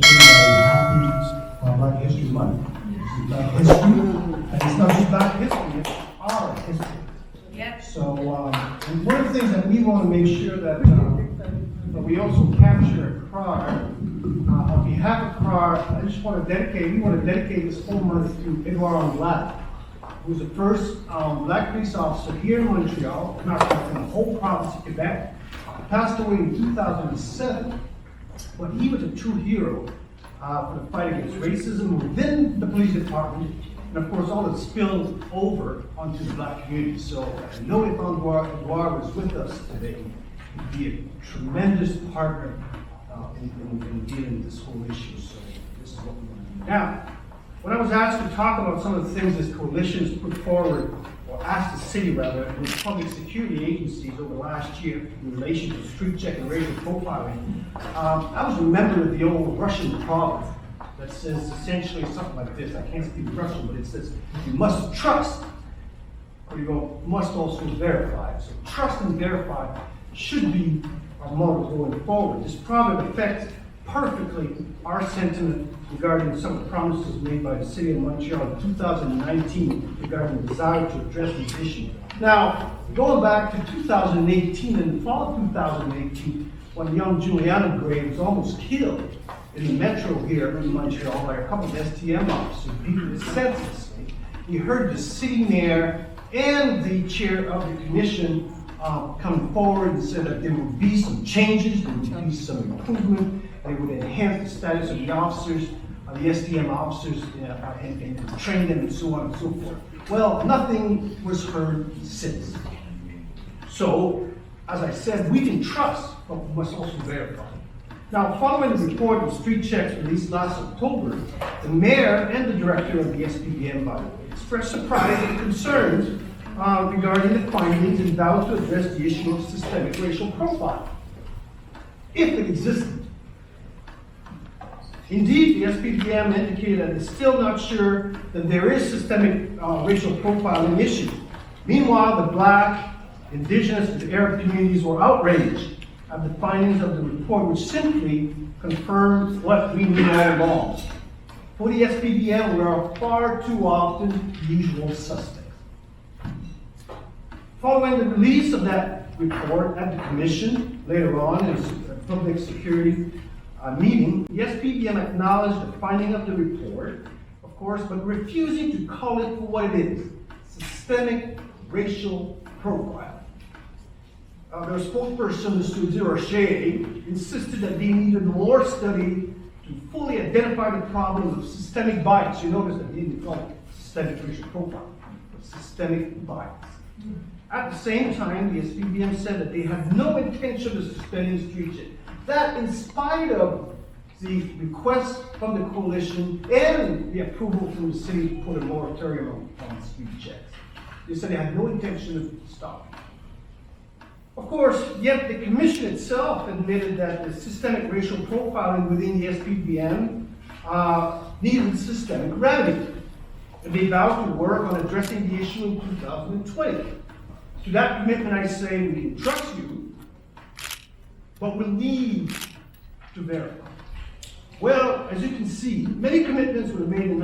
coalition, everybody happy Black History Month. It's Black history, and it's not just Black history, it's our history. Yep. So, and one of the things that we want to make sure that we also capture at CRARR, on behalf of CRARR, we want to dedicate this whole month to Edouard Anglade, who was the first Black police officer here in Montreal, not in the whole province of Quebec. Passed away in 2007, but he was a true hero for the fight against racism within the police department, and of course all that spilled over onto the Black community. So I know if Edouard was with us today, he'd be a tremendous partner in dealing with this whole issue. So this is what we want to do. Now, when I was asked to talk about some of the things this coalition has put forward, or asked the city rather, and the public security agencies over the last year in relation to street check and racial profiling, I was remembering the old Russian proverb that says essentially something like this. I can't speak Russian, but it says, you must trust, or you must also verify. So trust and verify should be our motto going forward. This proverb affects perfectly our sentiment regarding some of the promises made by the city of Montreal in 2019 regarding the desire to address these issues. Now, going back to 2018, in the fall of 2018, when young Juliana Gray was almost killed in the metro here in Montreal by a couple of STM officers, beaten his senseless, we heard the city mayor and the chair of the commission come forward and said that there would be some changes, there would be some improvement, they would enhance the status of the officers, the STM officers, and train them and so on and so forth. Well, nothing was heard since. So, as I said, we can trust, but we must also verify. Now, following the report of street checks released last October, the mayor and the director of the SPBM, by the way, expressed surprise and concerns regarding the findings and vowed to address the issue of systemic racial profiling, if it existed. Indeed, the SPBM indicated that it's still not sure that there is systemic racial profiling issue. Meanwhile, the Black, Indigenous, and Arab communities were outraged at the findings of the report, which simply confirmed what we knew all along. For the SPBM, we are far too often the usual suspects. Following the release of that report at the Commission later on in a public security meeting, the SPBM acknowledged the finding of the report, of course, but refusing to call it for what it is, systemic racial profiling. Their spokesperson, Mr. Zirochet, insisted that they needed more study to fully identify the problems of systemic bias. You notice that they didn't call it systemic racial profiling, but systemic bias. At the same time, the SPBM said that they had no intention of suspending street checks. That, in spite of the request from the coalition and the approval from the city to put a moratorium on street checks. They said they had no intention of stopping. Of course, yet the commission itself admitted that the systemic racial profiling within the SPBM needed systemic remedy. And they vowed to work on addressing the issue in 2020. To that commitment, I say we can trust you, but we'll need to verify. Well, as you can see, many commitments were made in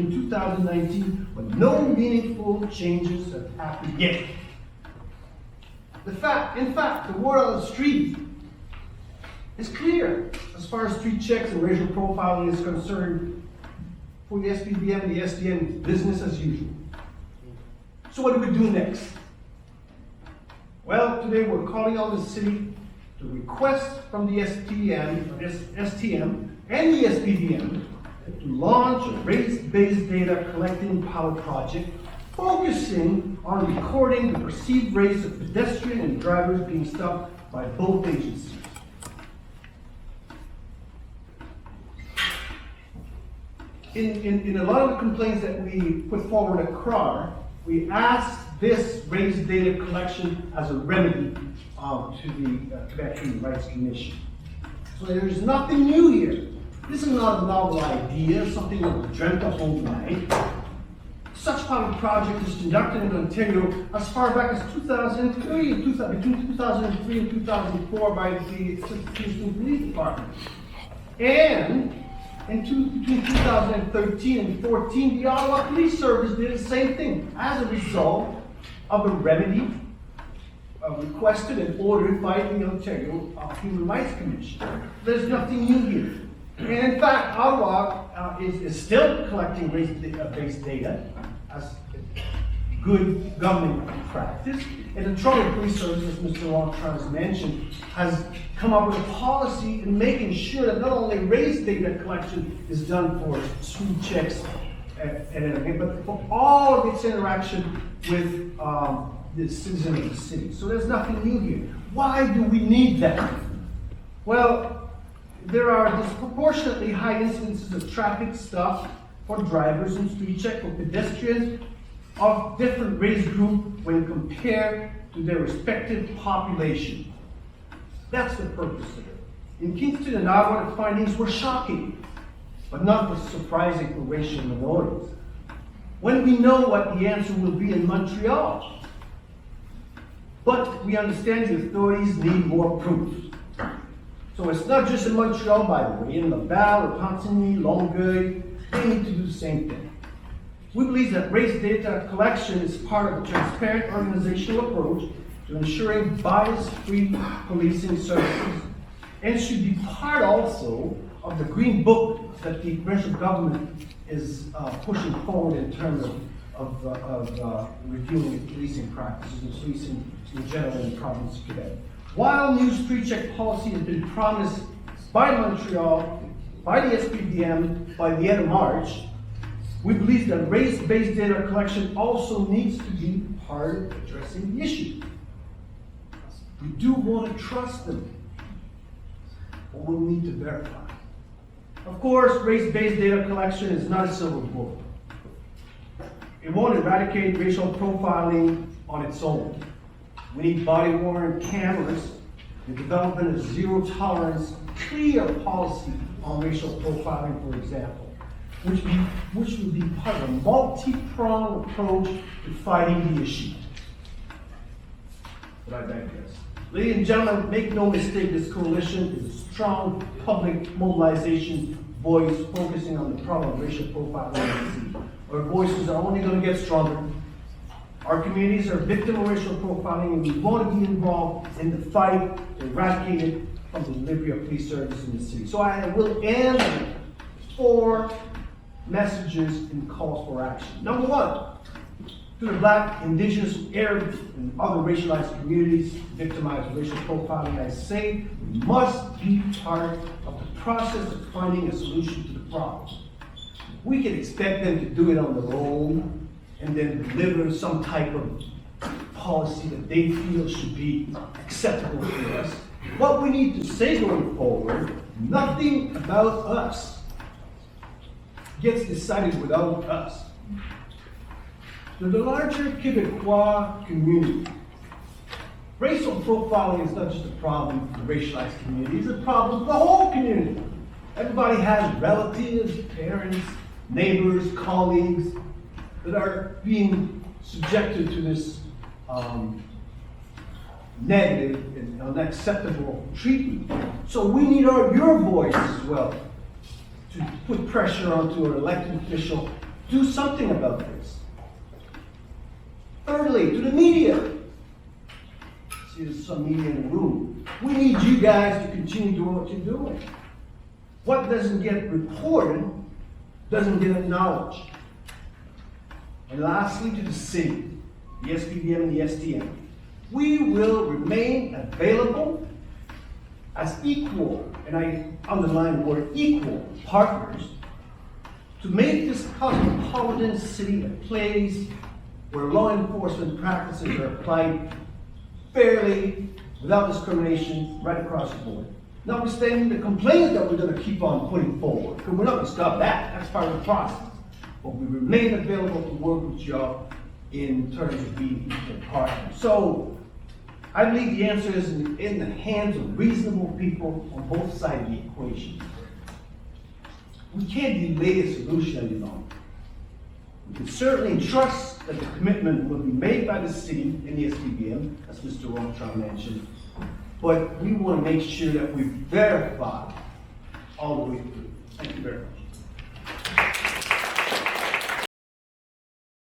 2019, but no meaningful changes have happened yet. In fact, the word on the street is clear as far as street checks and racial profiling is concerned. For the SPBM and the SDN, business as usual. So what do we do next? Well, today we're calling on the city to request from the STM and the SPBM to launch a race-based data collecting pilot project focusing on recording the perceived race of pedestrians and drivers being stopped by both agencies. In a lot of the complaints that we put forward at CRARR, we asked this race data collection as a remedy to the Quebec Human Rights Commission. So there's nothing new here. This is not a novel idea, something that was dreamt up overnight. Such pilot project was conducted in Ontario as far back as 2003, between 2003 and 2004 by the Assistant Police Department. And Between 2013 and 14, the Ottawa Police Service did the same thing as a result of a remedy requested and ordered by the Ontario Human Rights Commission. There's nothing new here. And in fact, Ottawa is still collecting race-based data as good government practice. And the Toronto Police Service, as Mr. Longtron has mentioned, has come up with a policy in making sure that not only race data collection is done for school checks and everything, but for all of its interaction with the citizens of the city. So there's nothing new here. Why do we need that? Well, there are disproportionately high incidences of traffic stops for drivers and street check for pedestrians of different race group when compared to their respective population. That's the purpose of it. In Kingston and Ottawa, the findings were shocking, but not surprising for racial minorities. When we know what the answer will be in Montreal, but we understand the authorities need more proof. So it's not just in Montreal, by the way. In Laval or Pontigny, Longueuil, they need to do the same thing. We believe that race data collection is part of a transparent organizational approach to ensuring bias-free policing services, and should be part also of the Green Book that the provincial government is pushing forward in terms of reviewing policing practices and policing in general in the province of Quebec. While new street check policy has been promised by Montreal, by the SPDM, by the end of March, we believe that race-based data collection also needs to be part of addressing the issue. We do want to trust them, but we'll need to verify. Of course, race-based data collection is not a silver bullet. It won't eradicate racial profiling on its own. We need body-worn cameras, the development of zero-tolerance, clear policy on racial profiling, for example, which would be part of a multi-pronged approach to fighting the issue. But I digress. Ladies and gentlemen, make no mistake, this coalition is a strong public mobilization voice focusing on the problem of racial profiling in the city. Our voices are only going to get stronger. Our communities are victims of racial profiling, and we want to be involved in the fight to eradicate it from the delivery of police service in the city. So I will end with 4 messages and calls for action. Number 1, to the Black, Indigenous, Arab, and other racialized communities victimized of racial profiling, I say we must be part of the process of finding a solution to the problem. We can expect them to do it on their own and then deliver some type of policy that they feel should be acceptable to us. What we need to say going forward, nothing about us gets decided without us. To the larger Quebecois community, racial profiling is not just a problem for the racialized community, it's a problem for the whole community. Everybody has relatives, parents, neighbors, colleagues that are being subjected to this negative and unacceptable treatment. So we need your voice as well to put pressure onto an elected official, do something about this. Thirdly, to the media. See, there's some media in the room. We need you guys to continue doing what you're doing. What doesn't get reported doesn't get acknowledged. And lastly, to the city, the SPDM and the STM. We will remain available as equal, and I underline the word equal, partners to make this cosmopolitan city a place where law enforcement practices are applied fairly, without discrimination, right across the board. Notwithstanding the complaints that we're going to keep on putting forward, because we're not going to stop that. That's part of the process. But we remain available to work with y'all in terms of being equal partners. So I believe the answer is in the hands of reasonable people on both sides of the equation. We can't delay a solution any longer. We can certainly trust that the commitment will be made by the city and the SPDM, as Mr. Longtron mentioned, but we want to make sure that we verify all the way through. Thank you very much.